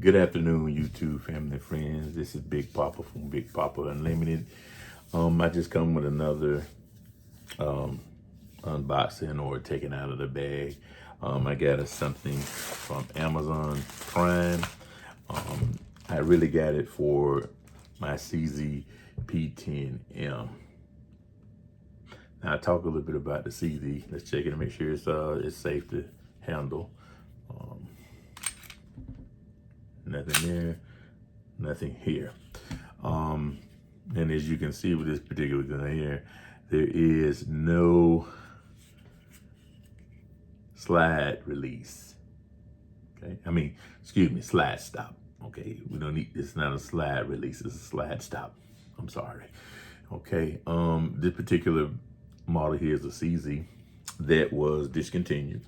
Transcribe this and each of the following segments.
Good afternoon, YouTube family and friends. This is Big Papa from Big Papa Unlimited. I just come with another unboxing or taking out of the bag. I got something from Amazon Prime. I really got it for my CZ P10 M. Now I'll talk a little bit about the CZ. Let's check it and make sure it's safe to handle. Nothing there, nothing here. And as you can see with this particular gun here, there is no slide release. Okay, slide stop. Okay, we don't need, it's not a slide release, it's a slide stop. I'm sorry. Okay, this particular model here is a CZ that was discontinued.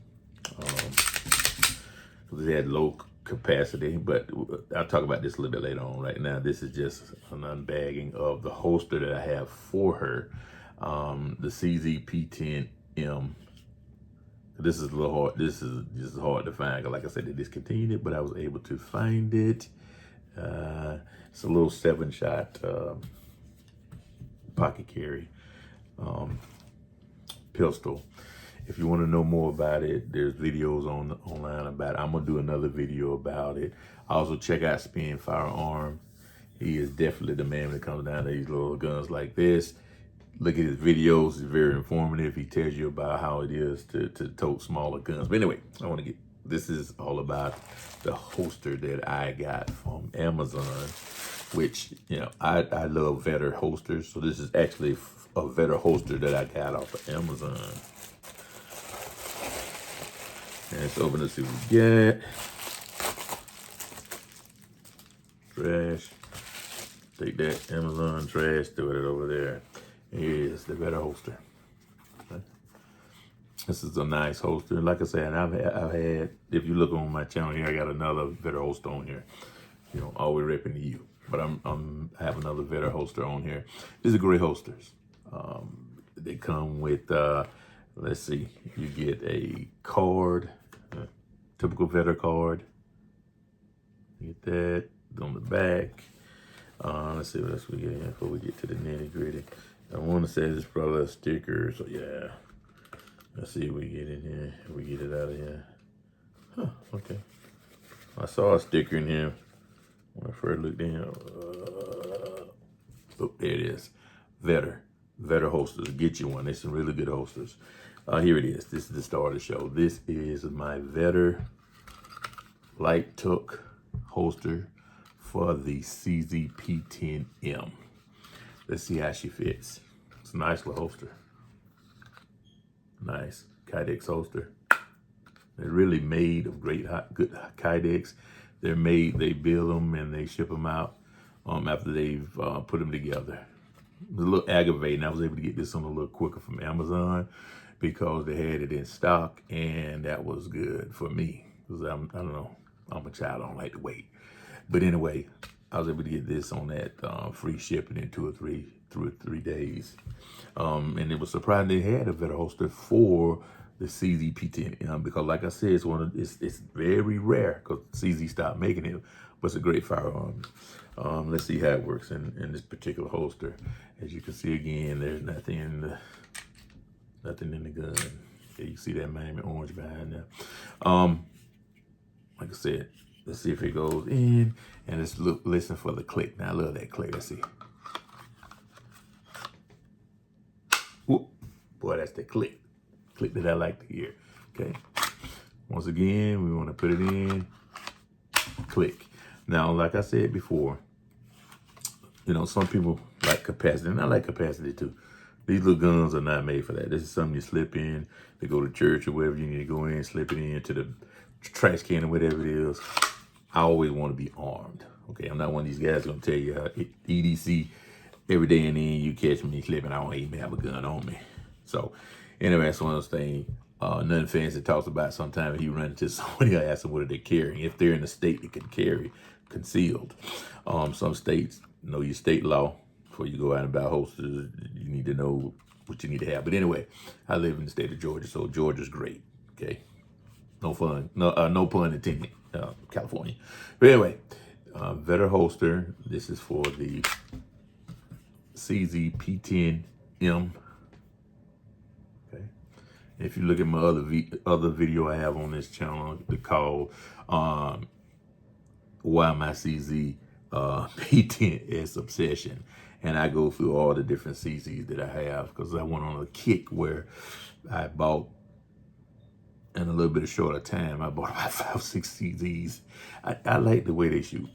They had low capacity, but I'll talk about this a little bit later on. Right now, this is just an unbagging of the holster that I have for her, the CZ P10 M. This is a little hard. This is hard to find. Like I said, they discontinued it, but I was able to find it. It's a little 7-shot pocket carry pistol. If you want to know more about it, there's videos online about it. I'm gonna do another video about it. Also check out Spin Firearm. He is definitely the man when it comes down to these little guns like this. Look at his videos, it's very informative. He tells you about how it is to tote smaller guns. But anyway, this is all about the holster that I got from Amazon, which, you know, I love Vedder holsters. So this is actually a Vedder holster that I got off of Amazon. And let's open this, see what we get. Trash. Take that Amazon trash, throw it over there. Here's the Vedder holster. Okay. This is a nice holster. Like I said, I've had, if you look on my channel here, I got another Vedder holster on here. You know, always repping to you. But I have another Vedder holster on here. These are great holsters. They come with, let's see, you get a card, typical Vedder card. You get that on the back. Let's see what else we get here before we get to the nitty gritty. I want to say this is probably a sticker, so yeah. Let's see what we get in here. If we get it out of here. Huh, okay. I saw a sticker in here when I first looked in. Oh, there it is. Vedder holsters. Get you one. There's some really good holsters. Here it is. This is the star of the show. This is my Vedder Light Took holster for the CZ P10 M. Let's see how she fits. It's a nice little holster. Nice Kydex holster. They're really made of good Kydex. They're made, they build them and they ship them out after they've put them together. It was a little aggravating. I was able to get this one a little quicker from Amazon because they had it in stock, and that was good for me. Because I don't know, I'm a child, I don't like to wait. But anyway, I was able to get this on that free shipping in 2 or 3 days. And it was surprising they had a Vedder holster for the CZ P10 M, because like I said, it's very rare because CZ stopped making it, but it's a great firearm. Let's see how it works in this particular holster. As you can see again, there's nothing in the gun. Okay, you see that Miami orange behind there. Like I said, let's see if it goes in, and let's listen for the click. Now I love that click. Let's see. Whoop. Boy, that's the click that I like to hear. Okay. Once again, we want to put it in. Click. Now, like I said before, you know, some people like capacity, and I like capacity too. These little guns are not made for that. This is something you slip in to go to church or wherever you need to go in, slip it into the trash can or whatever it is. I always want to be armed. Okay, I'm not one of these guys gonna tell you EDC every day and then you catch me slipping. I don't even have a gun on me. So anyway, that's one of those things. Nothing fancy talks about sometimes he run into somebody, I ask them what are they carrying. If they're in a state that can carry concealed. Some states know your state law before you go out and buy holsters. You need to know what you need to have. But anyway, I live in the state of Georgia, so Georgia's great. Okay, no fun, no pun intended. California. But anyway, Vedder holster. This is for the CZ P10 M. Okay. If you look at my other video I have on this channel, called Why My CZ P10S Obsession, and I go through all the different CZs that I have, because I went on a kick where I bought, in a little bit of shorter time, I bought about 5 or 6 CZs. I like the way they shoot.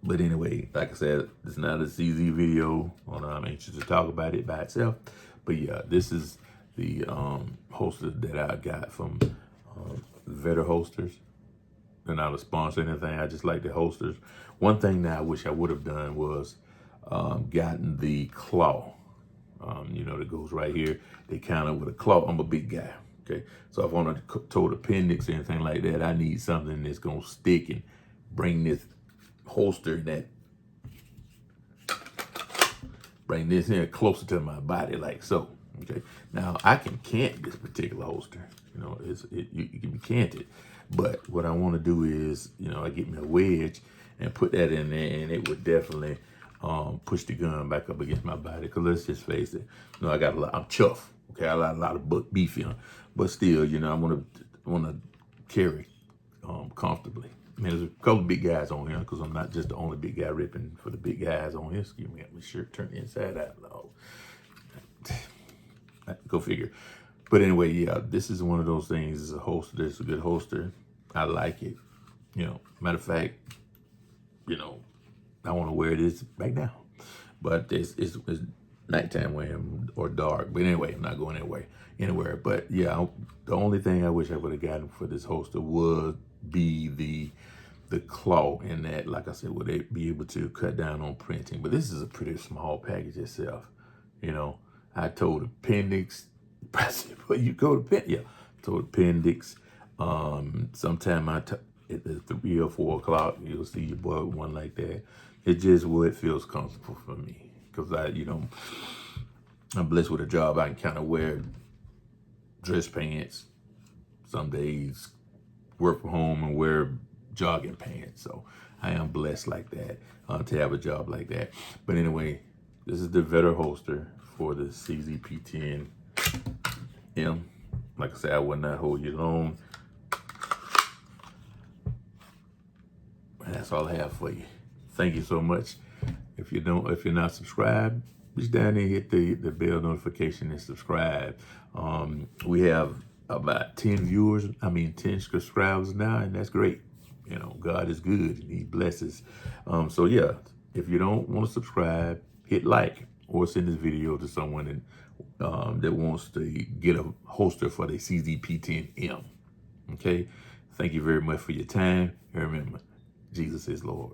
But anyway, like I said, it's not a CZ video. I'm anxious to talk about it by itself. But yeah, this is the holster that I got from Vedder Holsters. They're not a sponsor or anything. I just like the holsters. One thing that I wish I would have done was gotten the claw. You know, that goes right here. They counter with a claw. I'm a big guy. Okay, so if I want to tote appendix or anything like that, I need something that's gonna stick and bring this holster bring this in closer to my body, like so. Okay, now I can cant this particular holster. You know, you can be canted, but what I want to do is, you know, I get me a wedge and put that in there, and it would definitely push the gun back up against my body. Because let's just face it, you know, I got a lot. I'm chuff. Okay, I got a lot of beef in, but still, you know, I want to carry comfortably. I mean, there's a couple of big guys on here, because I'm not just the only big guy ripping for the big guys on here. Excuse me, my shirt turned inside out. No. Go figure. But anyway, yeah, this is one of those things. It's a holster. It's a good holster. I like it. You know, matter of fact, you know, I want to wear this right now. But it's nighttime wearing or dark. But anyway, I'm not going anywhere. But yeah, the only thing I wish I would have gotten for this holster would be the claw in that. Like I said, would they be able to cut down on printing? But this is a pretty small package itself. You know, I told appendix. But you go to told appendix. Sometime at the 3 or 4 o'clock, you'll see your boy with one like that. It just what feels comfortable for me, because I'm blessed with a job. I can kind of wear dress pants some days, work from home and wear jogging pants. So I am blessed like that to have a job like that. But anyway, this is the Vedder holster for the CZ P10 M. Like I said, I will not hold you long. And that's all I have for you. Thank you so much. If you're not subscribed, reach down there, hit the bell notification and subscribe. We have about 10 subscribers now, and that's great. You know, God is good and He blesses. So yeah, if you don't want to subscribe, hit like or send this video to someone that wants to get a holster for the CZ P10 M. Okay, thank you very much for your time. And remember, Jesus is Lord.